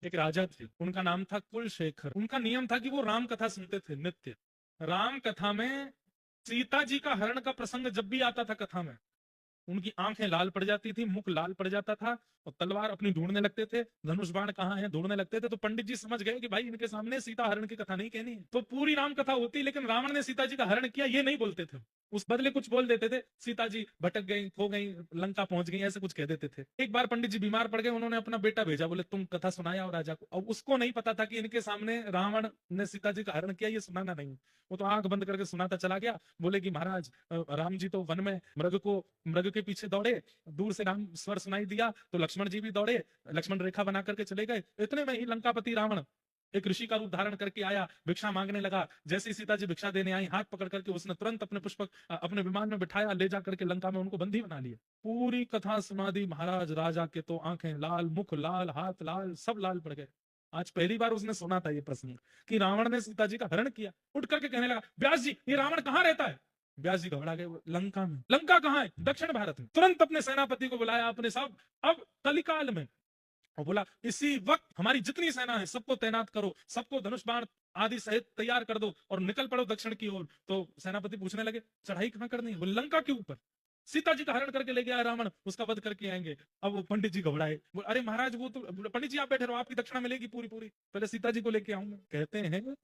एक राजा थे, उनका नाम था कुलशेखर। उनका नियम था कि वो राम कथा सुनते थे नित्य। राम कथा में सीता जी का हरण का प्रसंग जब भी आता था कथा में, उनकी आंखें लाल पड़ जाती थी, मुख लाल पड़ जाता था, और तलवार अपनी ढूंढने लगते थे, धनुष बाण कहाँ है ढूंढने लगते थे। तो पंडित जी समझ गए कि भाई इनके सामने सीता हरण की कथा नहीं कहनी है। तो पूरी राम कथा होती, लेकिन रावण ने सीता जी का हरण किया ये नहीं बोलते थे। उस बदले कुछ बोल देते थे, सीता जी भटक गई, खो गई, लंका पहुंच गई, ऐसे कुछ कह देते थे। एक बार पंडित जी बीमार पड़ गए, उन्होंने अपना बेटा भेजा, बोले तुम कथा सुनाया और राजा को। अब उसको नहीं पता था कि इनके सामने रावण ने सीता जी का हरण किया, ये सुनाना नहीं। वो तो आंख बंद करके सुनाता चला गया। बोले कि महाराज राम जी तो वन में मृग के पीछे दौड़े, दूर से राम स्वर सुनाई दिया तो लक्ष्मण जी भी दौड़े, लक्ष्मण रेखा बना करके चले गए। इतने में ही लंकापति रावण एक ऋषि का रूप धारण करके आया, भिक्षा मांगने लगा। जैसे सीता जी भिक्षा देने आई, हाथ पकड़ करके उसने तुरंत अपने पुष्पक अपने विमान में बिठाया, ले जा करके लंका में उनको बंदी बना लिया। पूरी कथा सुना दी महाराज। राजा के तो आंखें लाल, मुख लाल, हाथ लाल, सब लाल पड़ गए। आज पहली बार उसने सुना था ये प्रसंग कि रावण ने सीता जी का हरण किया। उठ करके कहने लगा, व्यास जी ये रावण कहाँ रहता है? व्यास जी घबरा गए, लंका में। लंका कहाँ है? दक्षिण भारत में। तुरंत अपने सेनापति को बुलाया, अपने सब, अब कलिकाल में, और बोला इसी वक्त हमारी जितनी सेना है सबको तैनात करो, सबको धनुष बाण आदि सहित तैयार कर दो और निकल पड़ो दक्षिण की ओर। तो सेनापति पूछने लगे चढ़ाई कहां करनी है? बोले लंका के ऊपर। सीता जी का हरण करके ले गया रावण, उसका वध करके आएंगे। अब वो पंडित जी घबराए, बोले अरे महाराज वो तो, पंडित जी आप बैठे रहो, आपकी दक्षिणा मिलेगी पूरी पूरी, पहले सीता जी को लेके आऊंगा। कहते हैं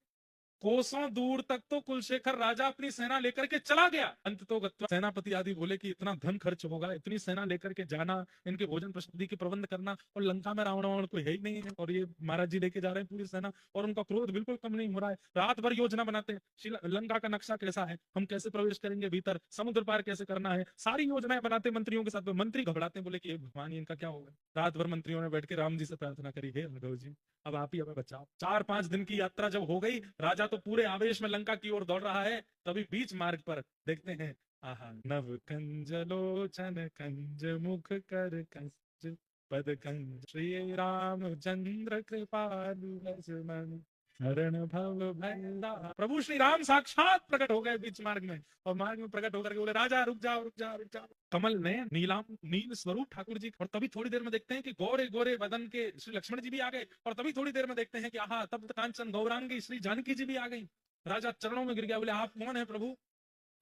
कोसों दूर तक तो कुलशेखर राजा अपनी सेना लेकर के चला गया। अंत तो सेनापति आदि बोले कि इतना धन खर्च होगा, इतनी सेना लेकर के जाना, इनके भोजन प्रसादी के प्रबंध करना, और लंका में रावण वावण कोई है ही नहीं है, और ये महाराज जी लेके जा रहे हैं पूरी सेना, और उनका क्रोध बिल्कुल कम नहीं हो रहा है। रात भर योजना बनाते हैं, लंका का नक्शा कैसा है, हम कैसे प्रवेश करेंगे भीतर, समुद्र पार कैसे करना है, सारी योजनाएं बनाते मंत्रियों के साथ। मंत्री घबराते हैं, बोले कि भगवान इनका क्या होगा। रात भर मंत्रियों ने बैठ के राम जी से प्रार्थना करी, हे राघव जी अब आप ही हमें बचाओ। 4-5 दिन की यात्रा जब हो गई, राजा तो पूरे आवेश में लंका की ओर दौड़ रहा है, तभी बीच मार्ग पर देखते हैं, आहा नव कंज लोचन कंज मुख कर कंज पद कंज श्री रामचंद्र कृपालु लक्ष्मण शरण भव भैया। प्रभु श्री राम साक्षात प्रकट हो गए बीच मार्ग में, और मार्ग में प्रकट होकर के बोले राजा रुक जाओ रुक जाओ रुक जाओ। कमल ने नील स्वरूप ठाकुर जी, और तभी थोड़ी देर में देखते हैं कि गोरे गोरे बदन के श्री लक्ष्मण जी भी आ गए, और तभी थोड़ी देर में देखते हैं कि आहा तप्त कांचन गौरांगी श्री जानकी जी भी आ गई। राजा चरणों में गिर गया, बोले आप कौन है प्रभु?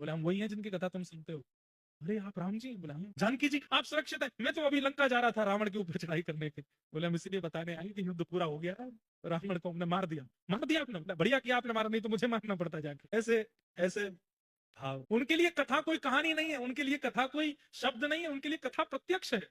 बोले हम वही हैं जिनकी कथा तुम सुनते हो। अरे आप राम जी? बोला जानकी जी आप सुरक्षित है, मैं तो अभी लंका जा रहा था रावण के ऊपर चढ़ाई करने के। बोले हम इसीलिए बताने आए कि युद्ध पूरा हो गया है, रावण को हमने मार दिया। मार दिया आपने? बढ़िया किया आपने मारा, नहीं तो मुझे मारना पड़ता जाके। ऐसे ऐसे भाव। उनके लिए कथा कोई कहानी नहीं है, उनके लिए कथा कोई शब्द नहीं है, उनके लिए कथा प्रत्यक्ष है।